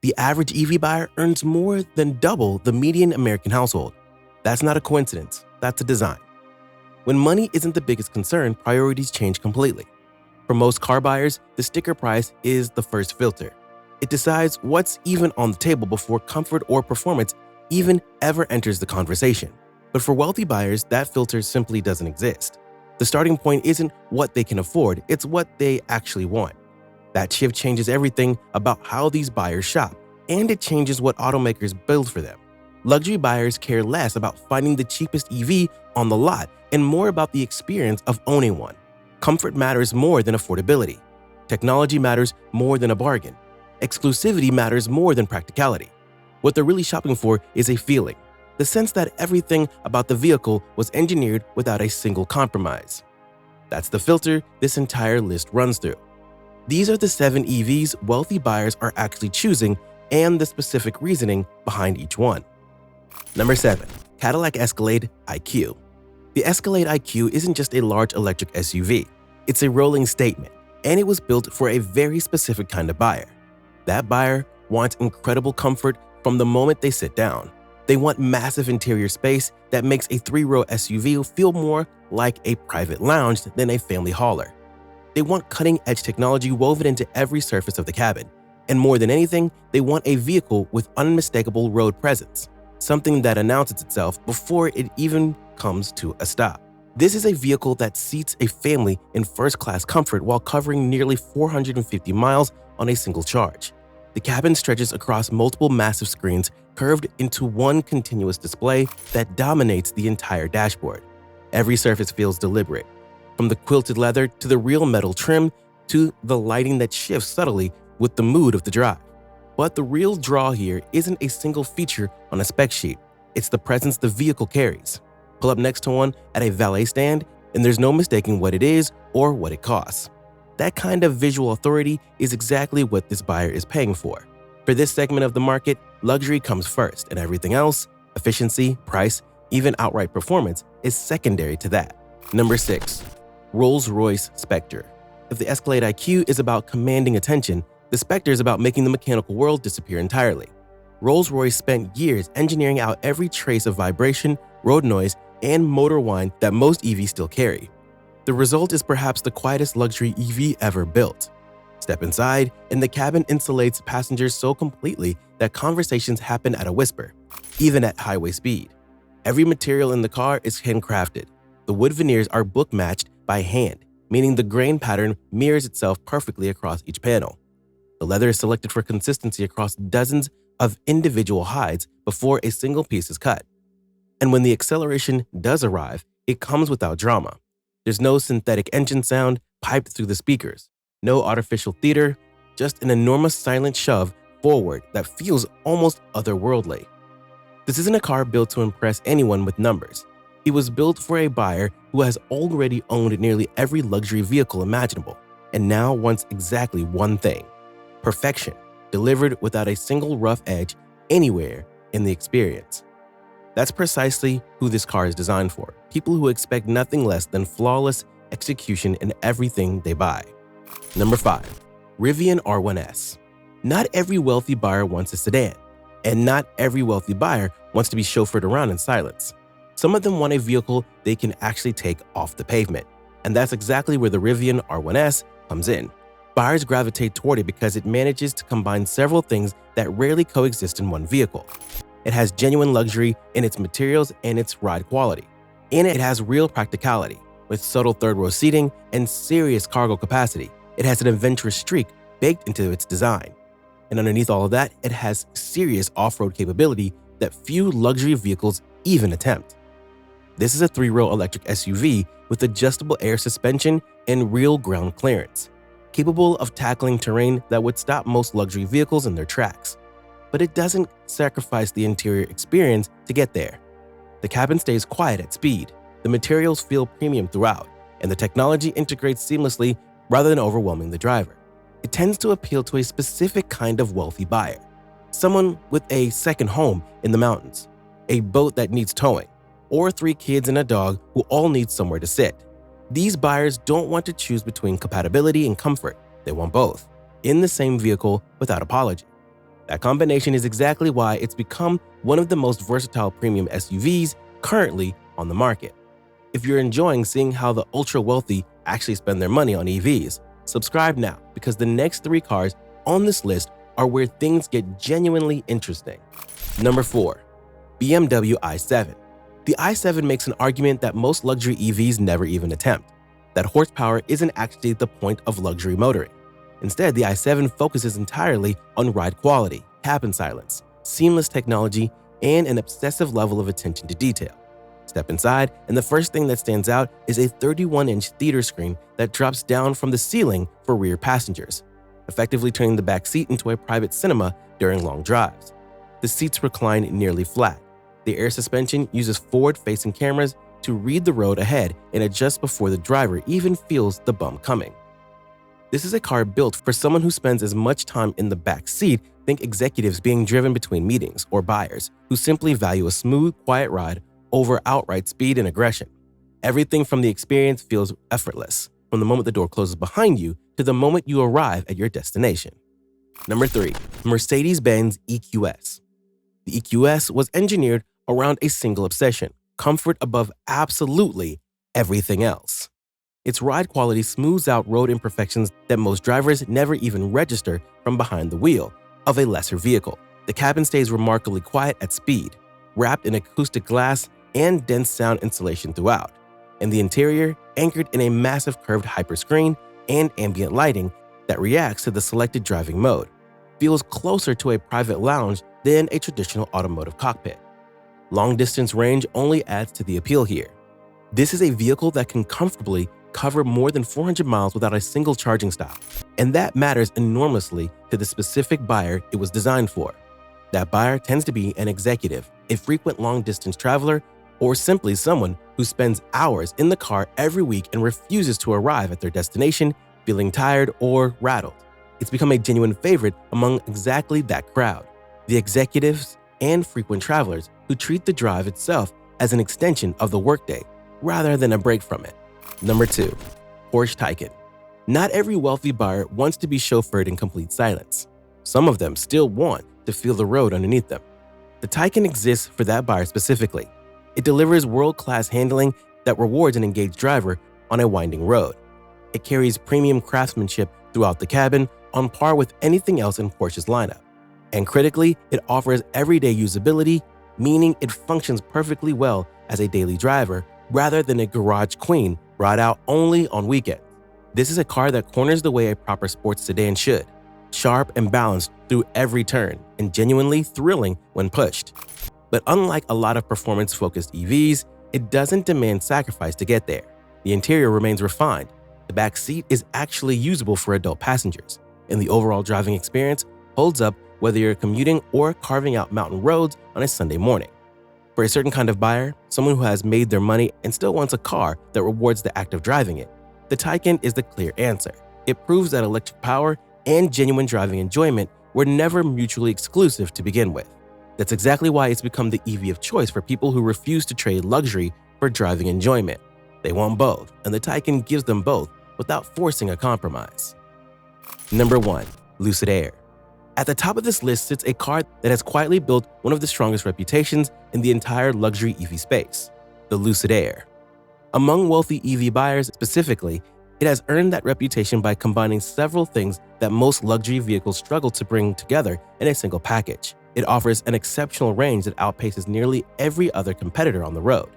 The average EV buyer earns more than double the median American household. That's not a coincidence, that's a design. When money isn't the biggest concern, priorities change completely. For most car buyers, the sticker price is the first filter. It decides what's even on the table before comfort or performance even ever enters the conversation. But for wealthy buyers, that filter simply doesn't exist. The starting point isn't what they can afford, it's what they actually want. That shift changes everything about how these buyers shop, and it changes what automakers build for them. Luxury buyers care less about finding the cheapest EV on the lot and more about the experience of owning one. Comfort matters more than affordability. Technology matters more than a bargain. Exclusivity matters more than practicality. What they're really shopping for is a feeling, the sense that everything about the vehicle was engineered without a single compromise. That's the filter this entire list runs through. These are the 7 EVs wealthy buyers are actually choosing and the specific reasoning behind each one. Number 7. Cadillac Escalade IQ. The Escalade IQ isn't just a large electric SUV. It's a rolling statement, and it was built for a very specific kind of buyer. That buyer wants incredible comfort from the moment they sit down. They want massive interior space that makes a 3-row SUV feel more like a private lounge than a family hauler. They want cutting-edge technology woven into every surface of the cabin. And more than anything, they want a vehicle with unmistakable road presence, something that announces itself before it even comes to a stop. This is a vehicle that seats a family in first-class comfort while covering nearly 450 miles on a single charge. The cabin stretches across multiple massive screens curved into one continuous display that dominates the entire dashboard. Every surface feels deliberate, from the quilted leather to the real metal trim to the lighting that shifts subtly with the mood of the drive. But the real draw here isn't a single feature on a spec sheet, it's the presence the vehicle carries. Pull up next to one at a valet stand, and there's no mistaking what it is or what it costs. That kind of visual authority is exactly what this buyer is paying for. For this segment of the market, luxury comes first, and everything else, efficiency, price, even outright performance, is secondary to that. Number 6. Rolls-Royce Spectre. If the Escalade IQ is about commanding attention, the Spectre is about making the mechanical world disappear entirely. Rolls-Royce spent years engineering out every trace of vibration, road noise, and motor whine that most EVs still carry. The result is perhaps the quietest luxury EV ever built. Step inside, and the cabin insulates passengers so completely that conversations happen at a whisper, even at highway speed. Every material in the car is handcrafted. The wood veneers are book-matched by hand, meaning the grain pattern mirrors itself perfectly across each panel. The leather is selected for consistency across dozens of individual hides before a single piece is cut. And when the acceleration does arrive, it comes without drama. There's no synthetic engine sound piped through the speakers, no artificial theater, just an enormous silent shove forward that feels almost otherworldly. This isn't a car built to impress anyone with numbers. It was built for a buyer who has already owned nearly every luxury vehicle imaginable and now wants exactly one thing: perfection, delivered without a single rough edge anywhere in the experience. That's precisely who this car is designed for, people who expect nothing less than flawless execution in everything they buy. Number 5. Rivian R1S. Not every wealthy buyer wants a sedan, and not every wealthy buyer wants to be chauffeured around in silence. Some of them want a vehicle they can actually take off the pavement, and that's exactly where the Rivian R1S comes in. Buyers gravitate toward it because it manages to combine several things that rarely coexist in one vehicle. It has genuine luxury in its materials and its ride quality. And it has real practicality, with subtle third-row seating and serious cargo capacity. It has an adventurous streak baked into its design. And underneath all of that, it has serious off-road capability that few luxury vehicles even attempt. This is a 3-row electric SUV with adjustable air suspension and real ground clearance, capable of tackling terrain that would stop most luxury vehicles in their tracks. But it doesn't sacrifice the interior experience to get there. The cabin stays quiet at speed, the materials feel premium throughout, and the technology integrates seamlessly rather than overwhelming the driver. It tends to appeal to a specific kind of wealthy buyer, someone with a second home in the mountains, a boat that needs towing, or 3 kids and a dog who all need somewhere to sit. These buyers don't want to choose between compatibility and comfort. They want both, in the same vehicle without apology. That combination is exactly why it's become one of the most versatile premium SUVs currently on the market. If you're enjoying seeing how the ultra-wealthy actually spend their money on EVs, subscribe now because the next 3 cars on this list are where things get genuinely interesting. Number 4. BMW i7. The i7 makes an argument that most luxury EVs never even attempt, that horsepower isn't actually the point of luxury motoring. Instead, the i7 focuses entirely on ride quality, cabin silence, seamless technology, and an obsessive level of attention to detail. Step inside, and the first thing that stands out is a 31-inch theater screen that drops down from the ceiling for rear passengers, effectively turning the back seat into a private cinema during long drives. The seats recline nearly flat. The air suspension uses forward-facing cameras to read the road ahead and adjust before the driver even feels the bump coming. This is a car built for someone who spends as much time in the back seat. Think executives being driven between meetings, or buyers who simply value a smooth, quiet ride over outright speed and aggression. Everything from the experience feels effortless, from the moment the door closes behind you to the moment you arrive at your destination. Number 3. Mercedes-Benz EQS. The EQS was engineered around a single obsession: comfort above absolutely everything else. Its ride quality smooths out road imperfections that most drivers never even register from behind the wheel of a lesser vehicle. The cabin stays remarkably quiet at speed, wrapped in acoustic glass and dense sound insulation throughout, and the interior anchored in a massive curved hyperscreen and ambient lighting that reacts to the selected driving mode, feels closer to a private lounge than a traditional automotive cockpit. Long-distance range only adds to the appeal here. This is a vehicle that can comfortably cover more than 400 miles without a single charging stop, and that matters enormously to the specific buyer it was designed for. That buyer tends to be an executive, a frequent long-distance traveler, or simply someone who spends hours in the car every week and refuses to arrive at their destination feeling tired or rattled. It's become a genuine favorite among exactly that crowd, the executives and frequent travelers who treat the drive itself as an extension of the workday rather than a break from it. Number 2. Porsche Taycan. Not every wealthy buyer wants to be chauffeured in complete silence. Some of them still want to feel the road underneath them. The Taycan exists for that buyer specifically. It delivers world-class handling that rewards an engaged driver on a winding road. It carries premium craftsmanship throughout the cabin, on par with anything else in Porsche's lineup. And critically, it offers everyday usability, meaning it functions perfectly well as a daily driver rather than a garage queen brought out only on weekends. This is a car that corners the way a proper sports sedan should, sharp and balanced through every turn, and genuinely thrilling when pushed. But unlike a lot of performance-focused EVs, it doesn't demand sacrifice to get there. The interior remains refined, the back seat is actually usable for adult passengers, and the overall driving experience holds up whether you're commuting or carving out mountain roads on a Sunday morning. For a certain kind of buyer, someone who has made their money and still wants a car that rewards the act of driving it, the Taycan is the clear answer. It proves that electric power and genuine driving enjoyment were never mutually exclusive to begin with. That's exactly why it's become the EV of choice for people who refuse to trade luxury for driving enjoyment. They want both, and the Taycan gives them both without forcing a compromise. Number 1. Lucid Air. At the top of this list sits a car that has quietly built one of the strongest reputations in the entire luxury EV space, the Lucid Air. Among wealthy EV buyers specifically, it has earned that reputation by combining several things that most luxury vehicles struggle to bring together in a single package. It offers an exceptional range that outpaces nearly every other competitor on the road.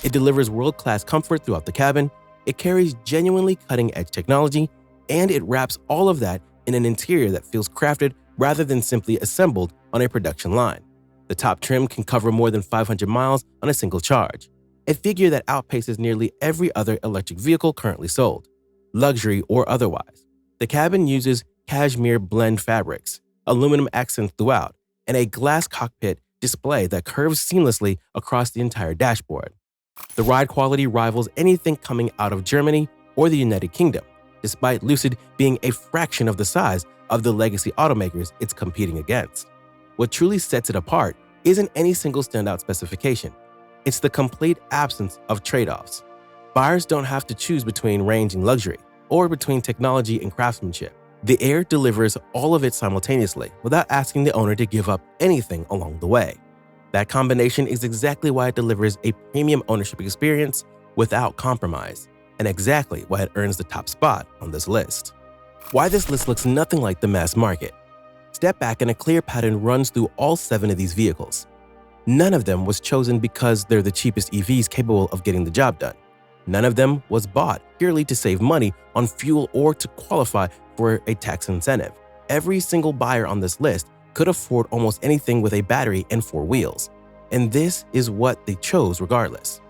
It delivers world-class comfort throughout the cabin, it carries genuinely cutting-edge technology, and it wraps all of that in an interior that feels crafted rather than simply assembled on a production line. The top trim can cover more than 500 miles on a single charge, a figure that outpaces nearly every other electric vehicle currently sold, luxury or otherwise. The cabin uses cashmere blend fabrics, aluminum accents throughout, and a glass cockpit display that curves seamlessly across the entire dashboard. The ride quality rivals anything coming out of Germany or the United Kingdom, despite Lucid being a fraction of the size of the legacy automakers it's competing against. What truly sets it apart isn't any single standout specification. It's the complete absence of trade-offs. Buyers don't have to choose between range and luxury, or between technology and craftsmanship. The Air delivers all of it simultaneously without asking the owner to give up anything along the way. That combination is exactly why it delivers a premium ownership experience without compromise, and exactly why it earns the top spot on this list. Why this list looks nothing like the mass market. Step back and a clear pattern runs through all 7 of these vehicles. None of them was chosen because they're the cheapest EVs capable of getting the job done. None of them was bought purely to save money on fuel or to qualify for a tax incentive. Every single buyer on this list could afford almost anything with a battery and 4 wheels. And this is what they chose regardless.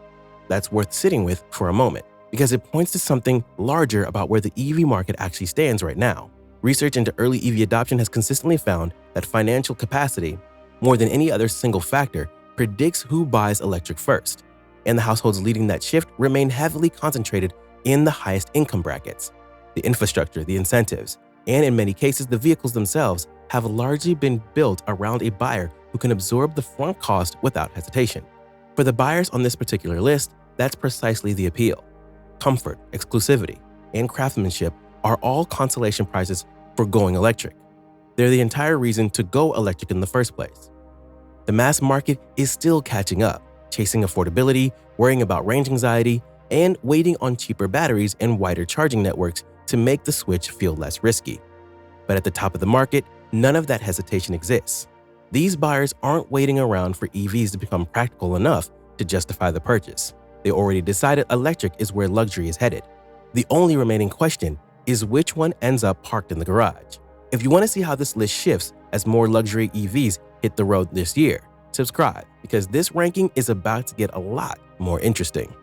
That's worth sitting with for a moment, because it points to something larger about where the EV market actually stands right now. Research into early EV adoption has consistently found that financial capacity, more than any other single factor, predicts who buys electric first. And the households leading that shift remain heavily concentrated in the highest income brackets. The infrastructure, the incentives, and in many cases the vehicles themselves have largely been built around a buyer who can absorb the front cost without hesitation. For the buyers on this particular list, that's precisely the appeal. Comfort, exclusivity, and craftsmanship are all consolation prizes for going electric. They're the entire reason to go electric in the first place. The mass market is still catching up, chasing affordability, worrying about range anxiety, and waiting on cheaper batteries and wider charging networks to make the switch feel less risky. But at the top of the market, none of that hesitation exists. These buyers aren't waiting around for EVs to become practical enough to justify the purchase. They already decided electric is where luxury is headed. The only remaining question is which one ends up parked in the garage. If you want to see how this list shifts as more luxury EVs hit the road this year, subscribe, because this ranking is about to get a lot more interesting.